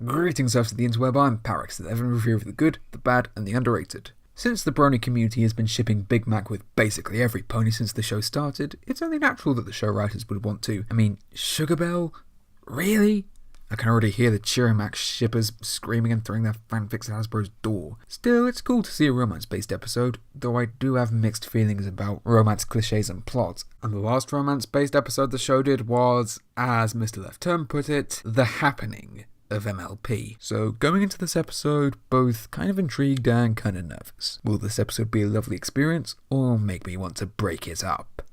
Greetings after the interweb, I'm Parix, the Evan review of the good, the bad, and the underrated. Since the brony community has been shipping Big Mac with basically every pony since the show started, it's only natural that the show writers would want to. Sugar Belle? Really? I can already hear the Cheering Mac shippers screaming and throwing their fanfics at Hasbro's door. Still, it's cool to see a romance-based episode, though I do have mixed feelings about romance cliches and plot. And the last romance-based episode the show did was, as Mr. Left Turn put it, the happening of MLP. So going into this episode, both kind of intrigued and kind of nervous. Will this episode be a lovely experience, or make me want to break it up?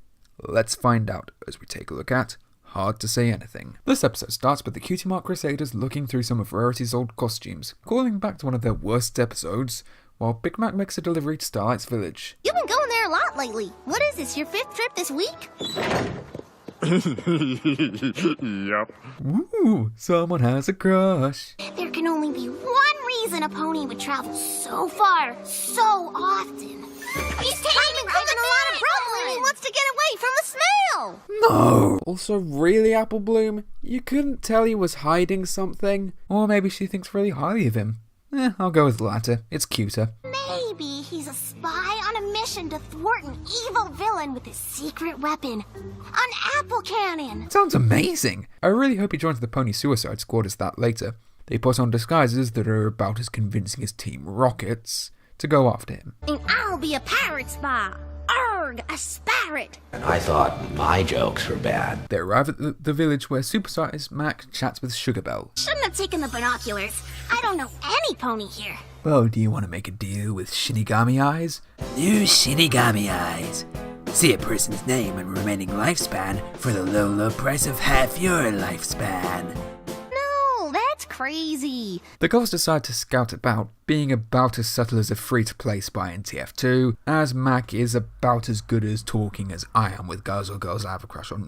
Let's find out as we take a look at Hard to Say Anything. This episode starts with the Cutie Mark Crusaders looking through some of Rarity's old costumes, calling back to one of their worst episodes, while Big Mac makes a delivery to Starlight's village. You've been going there a lot lately. What is this, your 5th trip this week? Yep. Ooh, someone has a crush. There can only be one reason a pony would travel so far, so often. He's taking a lot of trouble and he wants to get away from the smell. No! Also, really, Apple Bloom? You couldn't tell he was hiding something? Or maybe she thinks really highly of him. I'll go with the latter. It's cuter. Maybe he's a spy on a mission to thwart an evil villain with his secret weapon, an apple cannon. Sounds amazing! I really hope he joins the Pony Suicide Squad as that later. They put on disguises that are about as convincing as Team Rocket's to go after him. And I'll be a pirate spy. Arg, a sparrowt. I thought my jokes were bad. They arrive at the village where Supersized Mac chats with Sugar Belle. Shouldn't have taken the binoculars. I don't know any pony here. Well, do you want to make a deal with Shinigami Eyes? New Shinigami Eyes. See a person's name and remaining lifespan for the low, low price of half your lifespan. No, that's crazy. The girls decide to scout about, being about as subtle as a free-to-play spy in TF2, as Mac is about as good as talking as I am with girls or girls I have a crush on.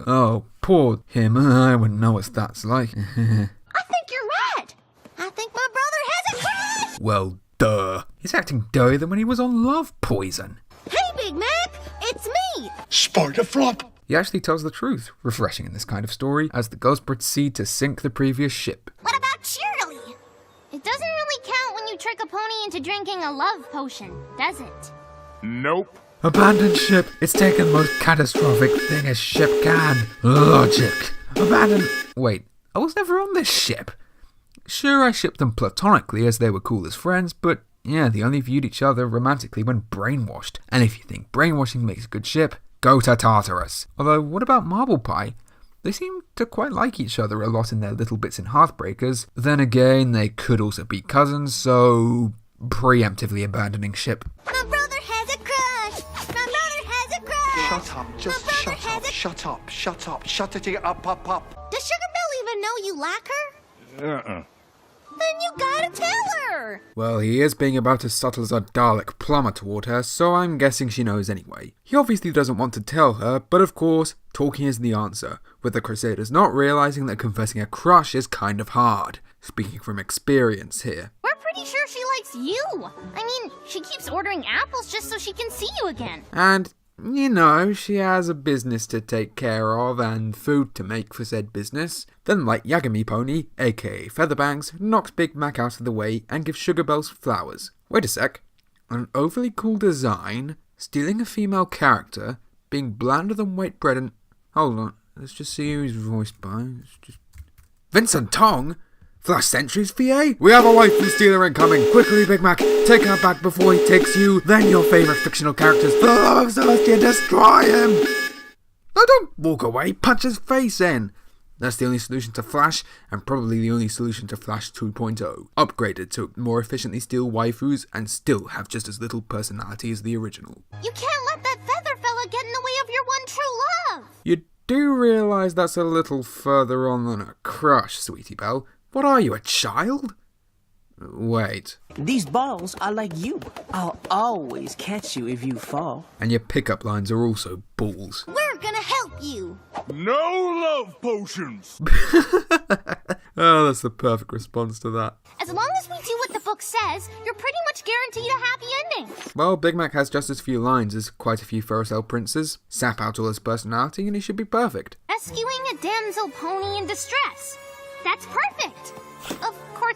Oh, poor him, I wouldn't know what that's like. I think you're right. I think my brother has a crush. Well, duh. He's acting doughier than when he was on Love Poison. Hey, Big Mac, it's me. Spider flop. He actually tells the truth, refreshing in this kind of story, as the girls proceed to sink the previous ship. What about Cheerily? It doesn't really count when you trick a pony into drinking a love potion, does it? Nope. Abandoned ship. It's taken the most catastrophic thing a ship can. Logic. Abandon. Wait, I was never on this ship. Sure, I shipped them platonically as they were cool as friends, but yeah, they only viewed each other romantically when brainwashed. And if you think brainwashing makes a good ship, go to Tartarus. Although, what about Marble Pie? They seem to quite like each other a lot in their little bits in Hearthbreakers. Then again, they could also be cousins, so preemptively abandoning ship. My brother has a crush. My brother has a crush. Shut up, just shut up, shut it up. Does Sugar Belle even know you like her? Then you gotta tell her! Well, he is being about as subtle as a Dalek plumber toward her, so I'm guessing she knows anyway. He obviously doesn't want to tell her, but of course, talking isn't the answer, with the Crusaders not realising that confessing a crush is kind of hard. Speaking from experience here. We're pretty sure she likes you. I mean, she keeps ordering apples just so she can see you again. And, you know, she has a business to take care of and food to make for said business. Then like Yagami Pony, aka Featherbangs, knocks Big Mac out of the way and gives Sugar Belle's flowers. Wait a sec. An overly cool design, stealing a female character, being blander than white bread and... Hold on, let's just see who he's voiced by. Vincent Tong? Flash Sentries, VA? We have a waifu stealer incoming. Quickly, Big Mac, take her back before he takes you, then your favourite fictional characters. For the love of Celestia, destroy him! No, don't walk away, punch his face in. That's the only solution to Flash, and probably the only solution to Flash 2.0. Upgraded to more efficiently steal waifus, and still have just as little personality as the original. You can't let that feather fella get in the way of your one true love! You do realise that's a little further on than a crush, Sweetie Belle. What are you, a child? Wait. These balls are like you. I'll always catch you if you fall. And your pickup lines are also balls. We're gonna help you! No love potions. Oh, that's the perfect response to that. As long as we do what the book says, you're pretty much guaranteed a happy ending. Well, Big Mac has just as few lines as quite a few Ferrocell princes. Sap out all his personality and he should be perfect. Rescuing a damsel pony in distress. That's perfect.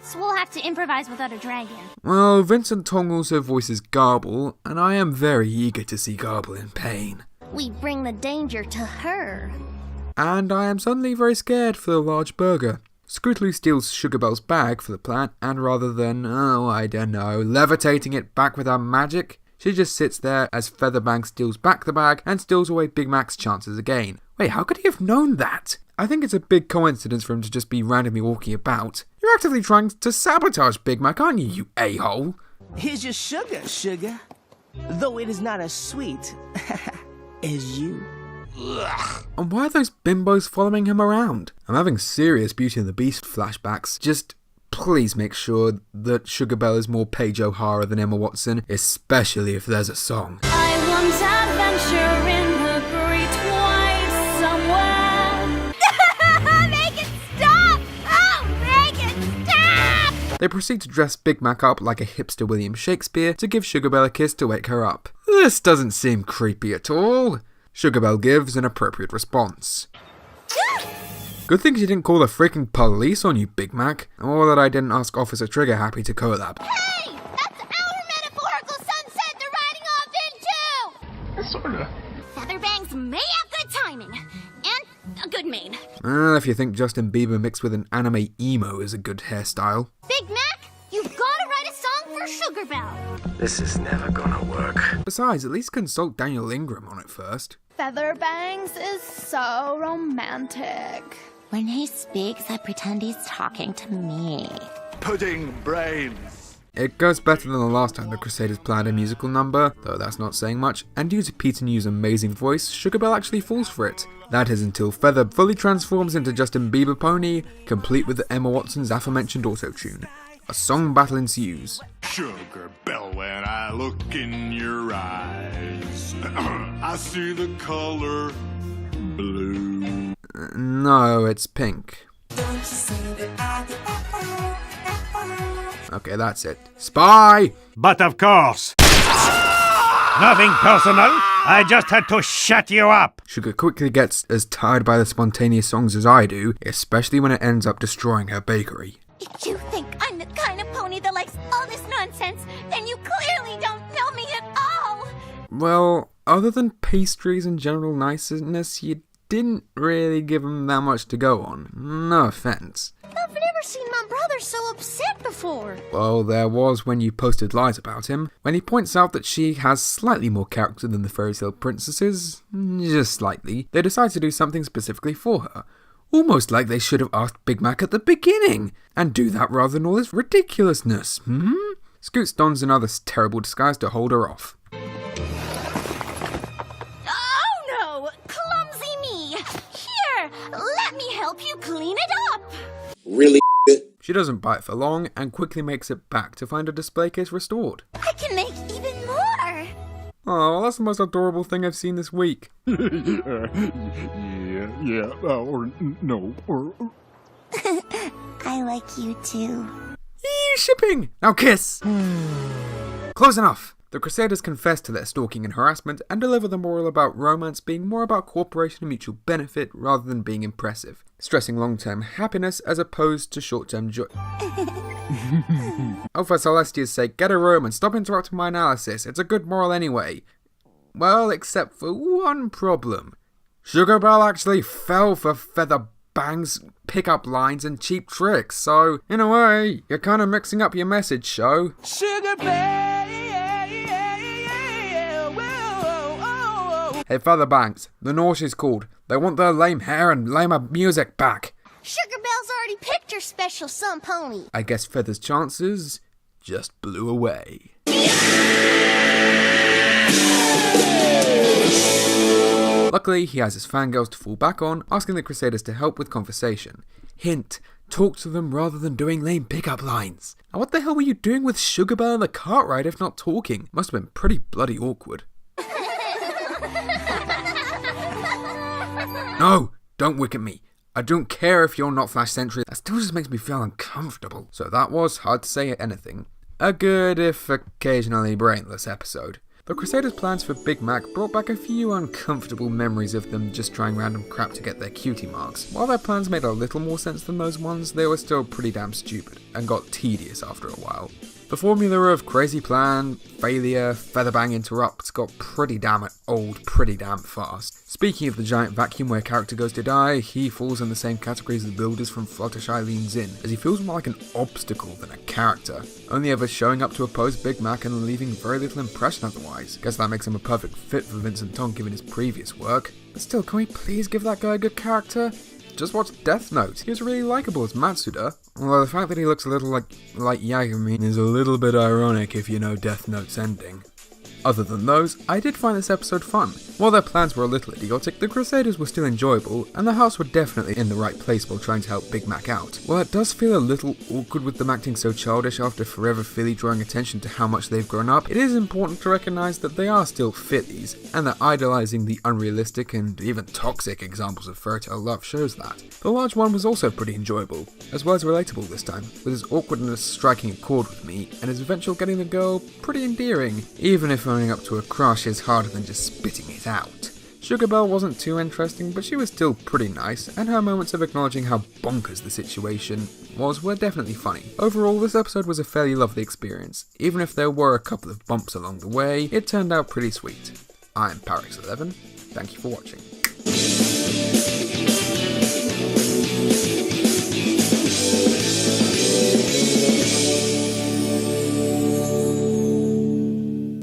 So we'll have to improvise without a dragon. Well, Vincent Tong also voices Garble, and I am very eager to see Garble in pain. We bring the danger to her. And I am suddenly very scared for the large burger. Scootaloo steals Sugar Bell's bag for the plan, and rather than, levitating it back with her magic, she just sits there as Featherbang steals back the bag and steals away Big Mac's chances again. Wait, how could he have known that? I think it's a big coincidence for him to just be randomly walking about. You're actively trying to sabotage Big Mac, aren't you, you a-hole? Here's your sugar. Though it is not as sweet as you. And why are those bimbos following him around? I'm having serious Beauty and the Beast flashbacks. Just please make sure that Sugar Bell is more Paige O'Hara than Emma Watson, especially if there's a song. I want adventure in the great white somewhere. Make it stop! Oh, make it stop! They proceed to dress Big Mac up like a hipster William Shakespeare to give Sugar Bell a kiss to wake her up. This doesn't seem creepy at all. Sugar Bell gives an appropriate response. Good thing she didn't call the freaking police on you, Big Mac. Or that I didn't ask Officer Trigger Happy to collab. Hey! That's our metaphorical sunset they're riding off into! Sorta. Featherbangs may have good timing. And a good mane. If you think Justin Bieber mixed with an anime emo is a good hairstyle. Big Mac, you've got to write a song for Sugar Bell. This is never gonna work. Besides, at least consult Daniel Ingram on it first. Featherbangs is so romantic. When he speaks, I pretend he's talking to me. Pudding brains. It goes better than the last time the Crusaders planned a musical number, though that's not saying much, and due to Peter New's amazing voice, Sugar Bell actually falls for it. That is until Feather fully transforms into Justin Bieber Pony, complete with Emma Watson's aforementioned auto-tune. A song battle ensues. Sugar Bell, when I look in your eyes, I see the color blue. No, it's pink. Okay, that's it. Spy! But of course. Nothing personal. I just had to shut you up. Sugar quickly gets as tired by the spontaneous songs as I do, especially when it ends up destroying her bakery. If you think I'm the kind of pony that likes all this nonsense, then you clearly don't know me at all! Well, other than pastries and general niceness, you didn't really give him that much to go on. No offense. I've never seen my brother so upset before. Well, there was when you posted lies about him, when he points out that she has slightly more character than the fairy tale princesses, just slightly. They decide to do something specifically for her. Almost like they should have asked Big Mac at the beginning, and do that rather than all this ridiculousness, Scoots dons another terrible disguise to hold her off. Oh no! Clumsy me! Here, let me help you clean it up! Really? She doesn't bite for long, and quickly makes it back to find her display case restored. I can make even more! Oh, that's the most adorable thing I've seen this week. Or no, or... I like you too. Yee, shipping! Now kiss! Close enough. The Crusaders confess to their stalking and harassment and deliver the moral about romance being more about cooperation and mutual benefit rather than being impressive, stressing long-term happiness as opposed to short-term joy. Oh, for Celestia's sake, get a room and stop interrupting my analysis. It's a good moral anyway. Well, except for one problem. Sugar Bell actually fell for Featherbang's pick-up lines and cheap tricks, so, in a way, you're kind of mixing up your message, show. Sugar Bell. Hey Featherbangs, the Norse is called. They want their lame hair and lamer music back. Sugar Bell's already picked her special sun pony. I guess Feather's chances just blew away. Luckily, he has his fangirls to fall back on, asking the Crusaders to help with conversation. Hint, talk to them rather than doing lame pickup lines. Now what the hell were you doing with Sugar Bell and the cart ride if not talking? Must have been pretty bloody awkward. No, don't wick at me. I don't care if you're not Flash Sentry, that still just makes me feel uncomfortable. So that was, hard to say anything, a good, if occasionally brainless episode. The Crusaders' plans for Big Mac brought back a few uncomfortable memories of them just trying random crap to get their cutie marks. While their plans made a little more sense than those ones, they were still pretty damn stupid. and got tedious after a while. The formula of crazy plan, failure, featherbang interrupts got pretty damn old pretty damn fast. Speaking of the giant vacuum where a character goes to die, he falls in the same category as the builders from Fluttershy Leans In, as he feels more like an obstacle than a character, only ever showing up to oppose Big Mac and leaving very little impression otherwise. Guess that makes him a perfect fit for Vincent Tong given his previous work. But still, can we please give that guy a good character? Just watch Death Note. He was really likeable as Matsuda, although the fact that he looks a little like Yagami is a little bit ironic if you know Death Note's ending. Other than those, I did find this episode fun. While their plans were a little idiotic, the Crusaders were still enjoyable, and the Hearts were definitely in the right place while trying to help Big Mac out. While it does feel a little awkward with them acting so childish after Forever Philly drawing attention to how much they've grown up, it is important to recognise that they are still fillies, and that idolising the unrealistic and even toxic examples of fairytale love shows that. The large one was also pretty enjoyable, as well as relatable this time, with his awkwardness striking a chord with me, and his eventual getting the girl pretty endearing, even if owning up to a crush is harder than just spitting it out. Sugar Belle wasn't too interesting, but she was still pretty nice, and her moments of acknowledging how bonkers the situation was were definitely funny. Overall, this episode was a fairly lovely experience. Even if there were a couple of bumps along the way, it turned out pretty sweet. I'm Parix11, thank you for watching.